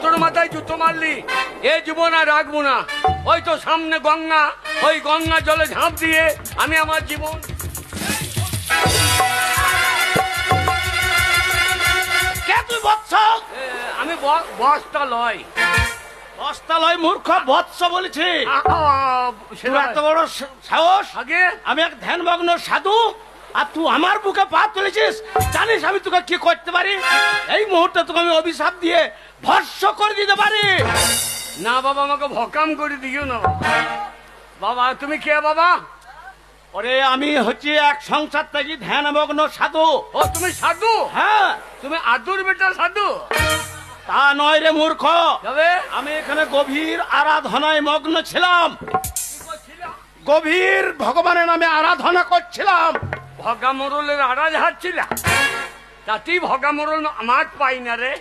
হাঁটুর মাথায় জুতো মারলি, এ জীবন আর রাখবো না। ওই তো সামনে গঙ্গা, ওই গঙ্গা জলে ঝাঁপ দিয়ে আমি আমার জীবন। কে তুই বৎস? আমি বস্তা লয়। বস্তা লয় মূর্খ, বৎস বলেছি। তোর এত বড় সাহস? আগে আমি এক ধ্যানমগ্ন সাধু, আর তুই আমার বুকে পা তুলেছিস। জানিস আমি তোকে কি করতে পারি? এই মুহূর্তে তোকে আমি অভিশাপ দিয়ে ভস্ম করে দিতে পারি। না বাবা, আমাকে ভকাম করে দিও না বাবা। তুমি কে বাবা? ওরে আমি হচ্ছি এক সংসার থেকে ধ্যানমগ্ন সাধু। ও তুমি সাধু? হ্যাঁ। তুমি আদুর বেটা সাধু? তা নয় রে মূর্খ, তবে আমি এখানে গভীর আরাধনায় মগ্ন ছিলাম। গভীর ভগবানের নামে আরাধনা করছিলাম। ভগা মোরলের আড়াজ হাঁটছিল, তাতেই ভগা মোরল মাছ পাই না রে।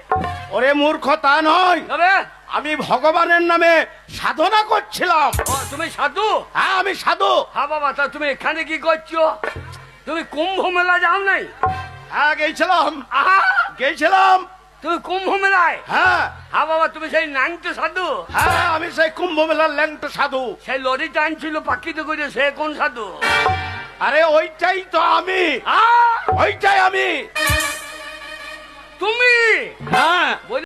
ওরে মূর্খ তা নয়, তবে আমি ভগবানের নামে সাধনা করছিলাম। ও তুমি সাধু? হ্যাঁ আমি সাধু। হ্যাঁ বাবা, তা তুমি এখানে কি করছো? তুমি কুম্ভ মেলা যাও নাই? হ্যাঁ গেছিলাম। আহা, গেছিলাম। তুমি কুম্ভ মেলায়? হ্যাঁ হ্যাঁ বাবা, তুমি সেই নাংটো সাধু? হ্যাঁ আমি সেই কুম্ভ মেলার ল্যাংটো সাধু। সেই লরি টানছিল পাখিত করে, সে কোন সাধু? আরে ওইটাই তো আমি, আহ, ওইটাই আমি। তুমি? হ্যাঁ।